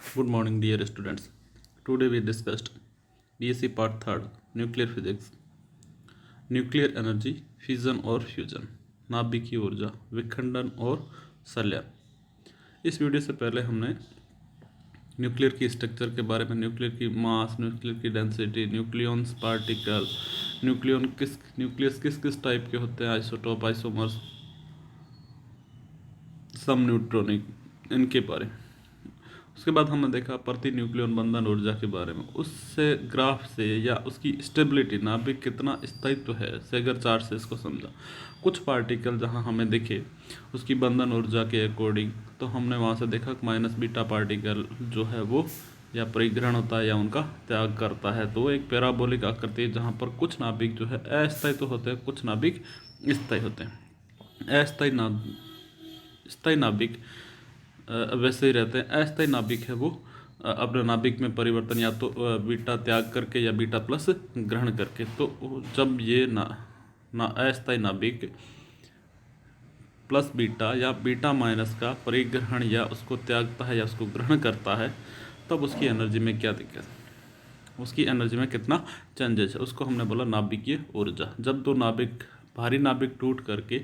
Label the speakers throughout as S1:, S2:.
S1: Good morning, dear students. Today we discussed DSC Part 3 Nuclear Physics, nuclear energy, fission और fusion, नाभिकीय ऊर्जा, विखंडन और संलयन। इस वीडियो से पहले हमने न्यूक्लियर की स्ट्रक्चर के बारे में, न्यूक्लियर की मास, न्यूक्लियर की डेंसिटी, न्यूक्लियॉन्स पार्टिकल, न्यूक्लियस किस किस टाइप के होते हैं, आइसोटोप, आइसोमर्स, सम न्यूट्रॉनिक, इनके बारे में। उसके बाद हमने देखा प्रति न्यूक्लियन बंधन ऊर्जा के बारे में, उससे ग्राफ से या उसकी स्टेबिलिटी, नाभिक कितना स्थायित्व है, सेगर चार्ट से इसको समझा। कुछ पार्टिकल जहां हमें दिखे उसकी बंधन ऊर्जा के अकॉर्डिंग, तो हमने वहां से देखा माइनस बीटा पार्टिकल जो है वो या परिग्रहण होता है या उनका त्याग करता है। तो एक पैराबोलिक आकृति है जहाँ पर कुछ नाभिक जो है अस्थायी तो होते हैं, कुछ नाभिक स्थायी होते हैं। स्थायी नाभिक वैसे ही रहते हैं। अस्थायी नाभिक है वो अपने नाभिक में परिवर्तन या तो बीटा त्याग करके या बीटा प्लस ग्रहण करके। तो जब ये अस्थायी नाभिक प्लस बीटा या बीटा माइनस का परिग्रहण या उसको त्यागता है या उसको ग्रहण करता है, तब उसकी एनर्जी में क्या दिक्कत, उसकी एनर्जी में कितना चेंजेस है, उसको हमने बोला नाभिकीय ऊर्जा। जब दो नाभिक, भारी नाभिक टूट करके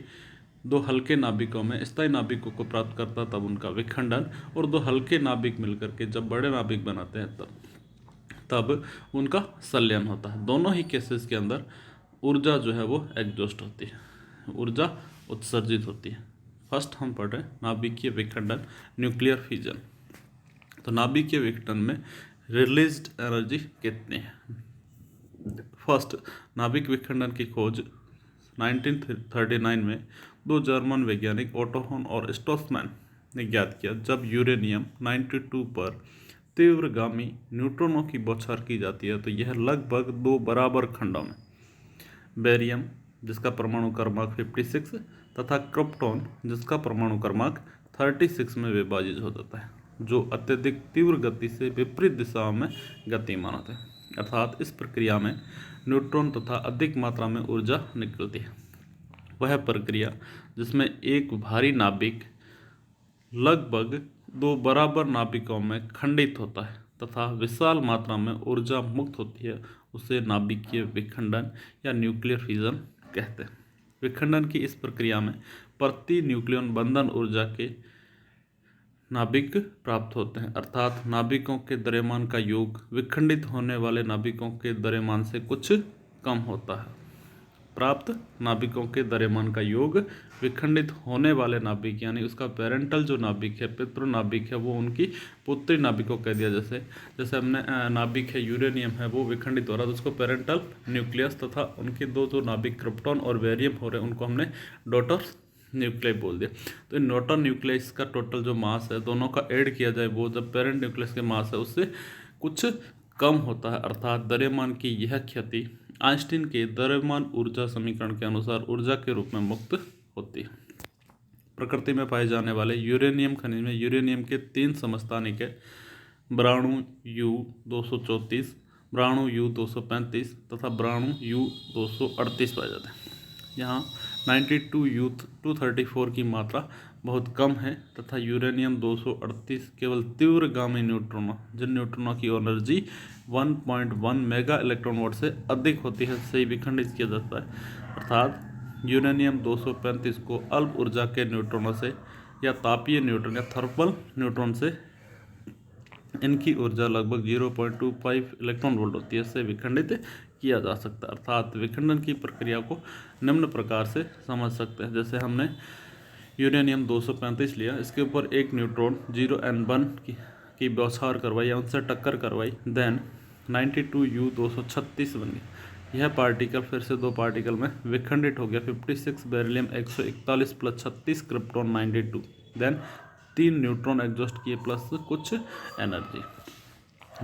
S1: दो हल्के नाभिकों में स्थायी नाभिकों को प्राप्त करता, तब उनका विखंडन, और दो हल्के नाभिक मिलकर के जब बड़े नाभिक बनाते हैं तब उनका संलयन होता है। दोनों ही केसेस के अंदर ऊर्जा जो है वो एग्जॉस्ट होती है, ऊर्जा उत्सर्जित होती है। फर्स्ट हम पढ़ रहे हैं नाभिकीय विखंडन, न्यूक्लियर फ्यूजन। तो नाभिकीय विखंडन में रिलीज्ड एनर्जी कितनी है? फर्स्ट, नाभिक विखंडन की खोज 1939 में दो जर्मन वैज्ञानिक ओटो हॉर्न और स्टोसमैन ने ज्ञात किया, जब यूरेनियम 92 पर तीव्रगामी न्यूट्रॉनों की बौछार की जाती है। तो यह लगभग दो बराबर खंडों में, बेरियम जिसका परमाणु क्रमांक 56 तथा क्रिप्टॉन जिसका परमाणु क्रमांक 36 में विभाजित हो जाता है, जो अत्यधिक तीव्र गति से विपरीत दिशाओं में गतिमान होते हैं। अर्थात इस प्रक्रिया में न्यूट्रॉन तथा अधिक मात्रा में ऊर्जा निकलती है। वह प्रक्रिया जिसमें एक भारी नाभिक लगभग दो बराबर नाभिकों में खंडित होता है तथा विशाल मात्रा में ऊर्जा मुक्त होती है, उसे नाभिकीय विखंडन या न्यूक्लियर फ्यूजन कहते हैं। विखंडन की इस प्रक्रिया में प्रति न्यूक्लियन बंधन ऊर्जा के नाभिक प्राप्त होते हैं, अर्थात नाभिकों के द्रव्यमान का योग विखंडित होने वाले नाभिकों के द्रव्यमान से कुछ कम होता है। प्राप्त नाभिकों के द्रव्यमान का योग विखंडित होने वाले नाभिक, यानी उसका पेरेंटल जो नाभिक है, पितृ नाभिक है, वो उनकी पुत्री नाभिक को कह दिया। जैसे हमने नाभिक है यूरेनियम है, वो विखंडित हो रहा है तो उसको पेरेंटल न्यूक्लियस, तथा उनके दो जो नाभिक क्रिप्टॉन और बेरियम हो रहे हैं उनको हमने डॉटर न्यूक्लियाई बोल दिया। तो इन डॉटर न्यूक्लियस का टोटल जो मास है, दोनों का ऐड किया जाए, वो जब पेरेंट न्यूक्लियस के मास है उससे कुछ कम होता है, अर्थात द्रव्यमान की यह क्षति आइंस्टीन के द्रव्यमान ऊर्जा समीकरण के अनुसार ऊर्जा के रूप में मुक्त होती है। प्रकृति में पाए जाने वाले यूरेनियम खनिज में यूरेनियम के 3 समस्थानिक है, ब्राणु U-234, ब्राणु U-235 तथा ब्राणु U-238 पाए जाते हैं। यहाँ 92 U-234 की मात्रा बहुत कम है तथा यूरेनियम 238 केवल तीव्रगामी न्यूट्रॉनों, जिन न्यूट्रॉनों की एनर्जी 1.1 मेगा इलेक्ट्रॉन वोल्ट से अधिक होती है, से विखंडित किया जाता है। अर्थात यूरेनियम 235 को अल्प ऊर्जा के न्यूट्रॉनों से या तापीय न्यूट्रॉन या थर्मल न्यूट्रॉन से, इनकी ऊर्जा लगभग 0.25 इलेक्ट्रॉन वोल्ट होती है, इससे विखंडित किया जा सकता है। अर्थात विखंडन की प्रक्रिया को निम्न प्रकार से समझ सकते हैं। जैसे हमने यूरेनियम 235 लिया, इसके ऊपर एक न्यूट्रॉन 0n1 की बौछार करवाई या उनसे टक्कर करवाई, देन 92 U-236 बन गई। यह पार्टिकल फिर से दो पार्टिकल में विखंडित हो गया, 56 beryllium 141 plus 36 krypton 92, then 3 neutron exhaust किए प्लस कुछ एनर्जी।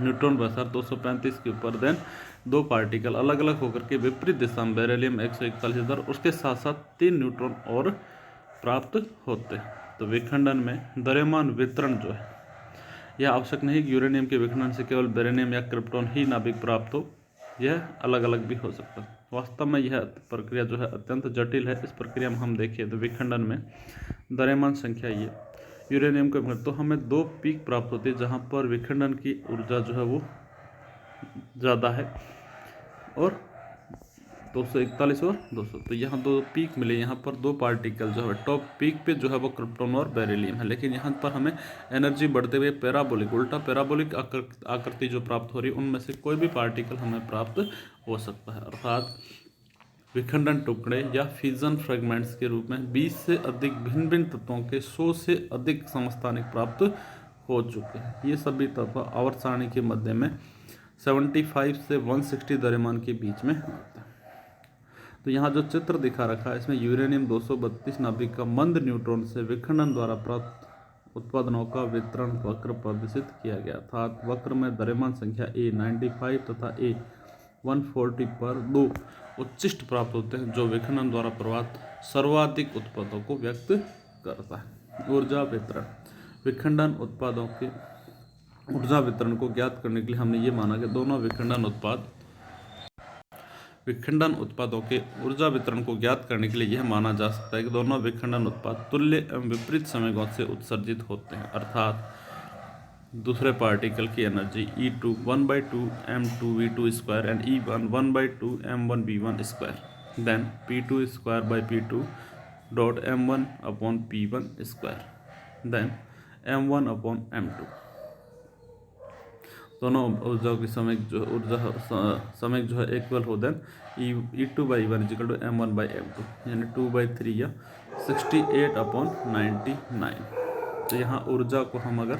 S1: न्यूट्रॉन बौछार 235 के ऊपर, देन दो पार्टिकल अलग अलग होकर के विपरीत दिशा में बेरिलियम 141 इधर, उसके साथ साथ 3 न्यूट्रॉन और प्राप्त होते हैं। तो विखंडन में द्रव्यमान वितरण जो है, यह आवश्यक नहीं कि यूरेनियम के विखंडन से केवल बेरिलियम या क्रिप्टॉन ही नाभिक प्राप्त हो, यह अलग अलग भी हो सकता है। वास्तव में यह प्रक्रिया जो है अत्यंत जटिल है। इस प्रक्रिया में हम देखें तो विखंडन में द्रव्यमान संख्या ये यूरेनियम को तो हमें 2 पीक प्राप्त होती है जहाँ पर विखंडन की ऊर्जा जो है वो ज़्यादा है, और 241 और 200। तो यहाँ 2 पीक मिले, यहाँ पर 2 पार्टिकल जो है टॉप पीक पे जो है वो क्रिप्टॉन और बेरिलियम है, लेकिन यहाँ पर हमें एनर्जी बढ़ते हुए पैराबोलिक, उल्टा पैराबोलिक आकृति जो प्राप्त हो रही है उनमें से कोई भी पार्टिकल हमें प्राप्त हो सकता है। अर्थात विखंडन टुकड़े या फ्यूजन फ्रेगमेंट्स के रूप में 20 से अधिक भिन्न भिन्न तत्वों के 100 से अधिक समस्थानिक प्राप्त हो चुके हैं। ये सभी तत्व आवर्त सारणी के मध्य में 75 से 160 द्रव्यमान के बीच में होते हैं। तो यहाँ जो चित्र दिखा रखा है इसमें यूरेनियम 232 नाभिक का मंद न्यूट्रॉन से विखंडन द्वारा प्राप्त उत्पादनों का वितरण वक्र प्रदर्शित किया गया, अर्थात वक्र में द्रव्यमान संख्या A95 तथा A140 पर 2 उच्चिष्ट प्राप्त होते हैं जो विखंडन द्वारा प्राप्त सर्वाधिक उत्पादों को व्यक्त करता है। ऊर्जा वितरण, विखंडन उत्पादों के ऊर्जा वितरण को ज्ञात करने के लिए हमने ये माना कि दोनों विखंडन उत्पादों के ऊर्जा वितरण को ज्ञात करने के लिए यह माना जा सकता है कि दोनों विखंडन उत्पाद तुल्य एवं विपरीत समवेगों से उत्सर्जित होते हैं, अर्थात दूसरे पार्टिकल की energy E2 1/2 m2v2 square and E1 1/2 m1v1 square then P2 square by P2 dot m1 upon P1 square then m1 upon m2। दोनों ऊर्जाओं की समय जो है इक्वल हो, then E2/1 is equal to m1/m2 यानी 2/3 या 68/99। तो यहाँ ऊर्जा को हम अगर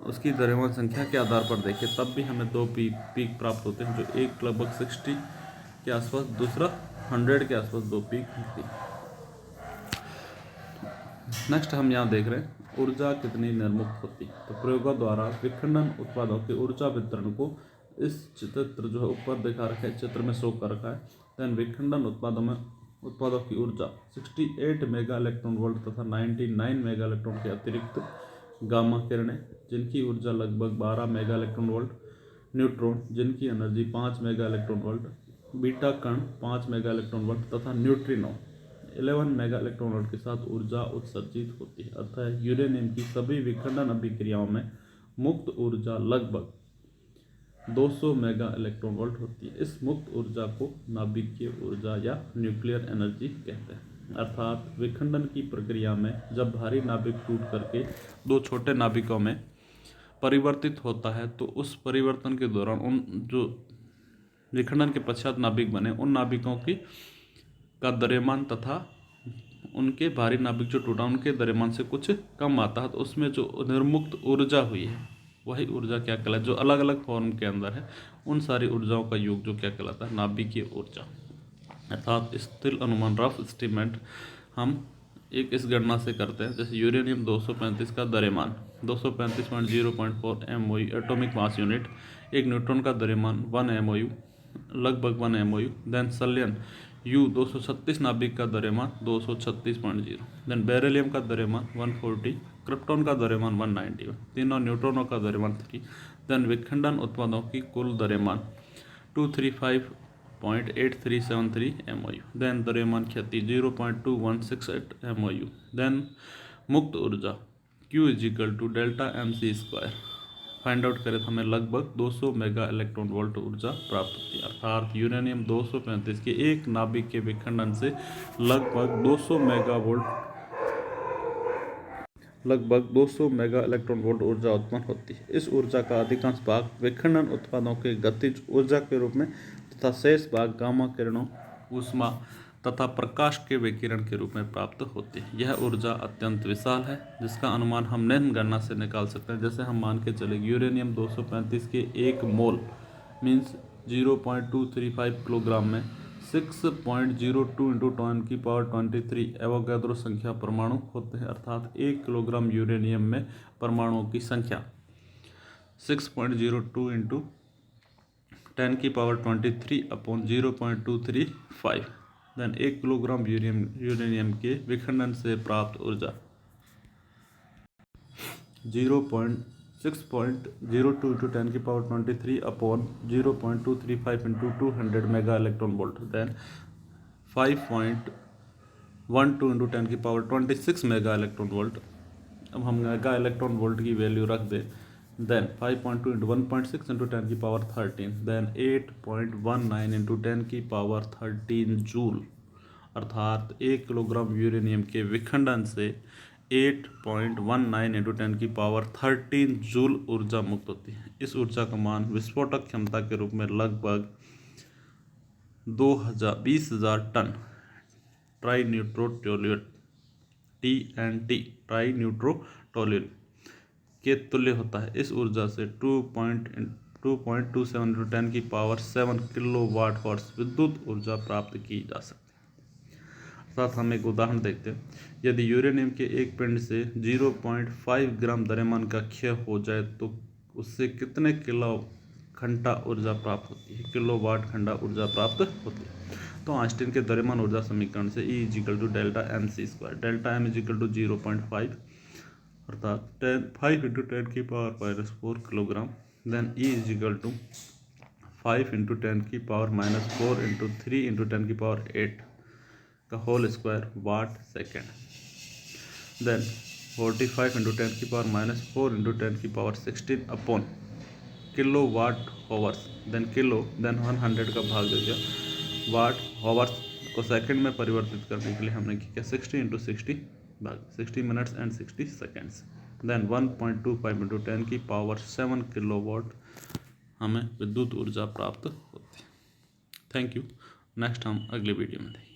S1: उसकी द्रव्यमान संख्या के आधार पर देखें तब भी हमें 2 पीक प्राप्त होते हैं, जो एक लगभग 60 के आसपास, दूसरा 100 के आसपास 2 पीक होती है। नेक्स्ट हम यहाँ देख रहे हैं ऊर्जा कितनी निर्मुक्त होती है। तो प्रयोगों द्वारा विखंडन उत्पादों के ऊर्जा वितरण को इस चित्र जो है ऊपर दिखा रखा है, चित्र में शो कर रखा है। देन विखंडन उत्पादों की ऊर्जा 68 मेगा इलेक्ट्रॉन वोल्ट तथा 99 मेगा इलेक्ट्रॉन के अतिरिक्त गामा किरणें जिनकी ऊर्जा लगभग 12 मेगा इलेक्ट्रॉन वोल्ट, न्यूट्रॉन जिनकी energy 5 mega electron volt, beta कण 5 मेगा इलेक्ट्रॉन वोल्ट तथा न्यूट्रिनो 11 मेगा इलेक्ट्रॉन वोल्ट के साथ ऊर्जा उत्सर्जित होती है। अर्थात यूरेनियम की सभी विखंडन अभिक्रियाओं में मुक्त ऊर्जा लगभग 200 मेगा इलेक्ट्रॉन वोल्ट होती है। इस मुक्त ऊर्जा को नाभिकीय ऊर्जा या न्यूक्लियर एनर्जी कहते हैं। अर्थात विखंडन की प्रक्रिया में जब भारी नाभिक टूट करके 2 छोटे नाभिकों में परिवर्तित होता है तो उस परिवर्तन के दौरान उन जो विखंडन के पश्चात नाभिक बने उन नाभिकों का द्रव्यमान तथा उनके भारी नाभिक जो टूटा उनके द्रव्यमान से कुछ कम आता है, तो उसमें जो निर्मुक्त ऊर्जा हुई है वही ऊर्जा क्या कहलाता है, जो अलग अलग फॉर्म के अंदर है उन सारी ऊर्जाओं का योग जो क्या कहलाता है, नाभिकीय ऊर्जा। अर्थात स्थिर अनुमान, रफ एस्टीमेट हम एक इस गणना से करते हैं। जैसे यूरेनियम 235 का द्रव्यमान 235.0.4 MOU एटॉमिक मास यूनिट, एक न्यूट्रॉन का द्रव्यमान 1 MOU लगभग 1 MOU, देन सल्यन U236 नाभिक का द्रव्यमान 236.0, देन बेरिलियम का द्रव्यमान 140, क्रिप्टॉन का द्रव्यमान 191, तीनों न्यूट्रॉनों का द्रव्यमान 3, देन विखंडन उत्पादों की कुल द्रव्यमान 235.8373 MOU, देन द्रव्यमान क्षति 0.2168 MOU, देन मुक्त ऊर्जा Q equal to delta MC square find out करें तो हमें लगभग 200 मेगा इलेक्ट्रॉन वोल्ट ऊर्जा प्राप्त होती है। अर्थात यूरेनियम 235 के एक नाभिक के विखंडन से लगभग 200 मेगा इलेक्ट्रॉन वोल्ट ऊर्जा उत्पन्न होती है। इस ऊर्जा का अधिकांश भाग विखंडन उत्पादों के गतिज ऊर्जा के रूप में तथा शेष भाग गामा किरणों, ऊष्मा तथा प्रकाश के विकिरण के रूप में प्राप्त होती है। यह ऊर्जा अत्यंत विशाल है जिसका अनुमान हम निम्न गणना से निकाल सकते हैं। जैसे हम मान के चले यूरेनियम 235 के 1 मोल मीन्स 0.235 किलोग्राम में 6.02 इंटू 10⁻23 एवोगैड्रो संख्या परमाणु होते हैं। अर्थात 1 किलोग्राम यूरेनियम में परमाणुओं की संख्या 6.02 into 10⁻23 upon 0.235, then 1 kilogram uranium के विखंडन से प्राप्त ऊर्जा 6.02 into 10⁻23 upon 0.235 into 200 mega electron volt, then 5.12 into 10⁻26 mega electron volt अब हम मेगा इलेक्ट्रॉन वोल्ट की वैल्यू रख दें, देन 5.2 इंटू 1.6 इंटू 10 की पावर 13, देन 8.19 इंटू 10 की पावर 13 जूल, अर्थात 1 किलोग्राम यूरेनियम के विखंडन से 8.19 इंटू 10 की पावर 13 जूल ऊर्जा मुक्त होती है। इस ऊर्जा का मान विस्फोटक क्षमता के रूप में लगभग 20,000 टन ट्राई न्यूट्रोटोल्यूल TNT ट्राई न्यूट्रोटोल्यूल के तुल्य होता है। इस ऊर्जा से 2.27 इंटू 10 की पावर 7 किलोवाट हॉर्स विद्युत ऊर्जा प्राप्त की जा सकती है। साथ हम एक उदाहरण देखते हैं। यदि यूरेनियम के एक पिंड से 0.5 ग्राम द्रव्यमान का क्षय हो जाए तो उससे कितने किलो घंटा ऊर्जा प्राप्त होती है, किलोवाट घंटा ऊर्जा प्राप्त होती है। तो आइंस्टीन के द्रव्यमान ऊर्जा समीकरण से E equal to delta M C square, delta M equal to 0.5 अर्थात 5 इंटू 10 की power -4 kilogram, then E equal to 5 into 10 की पावर -4 इंटू 3 इंटू 10 की पावर 8 का whole square watt second, then 45 into 10 की पावर -4 इंटू 10 की power 16 upon kilo watt hours, then kilo, then 100 का भाग दे दिया वाट हावर्स को सेकंड में परिवर्तित करने के लिए हमने किया 60 इंटू 60 भाग 60 minutes and 60 seconds, then 1.25 into 10 की पावर 7 किलोवाट हमें विद्युत ऊर्जा प्राप्त होती है। Thank you. नेक्स्ट हम अगले वीडियो में देखेंगे।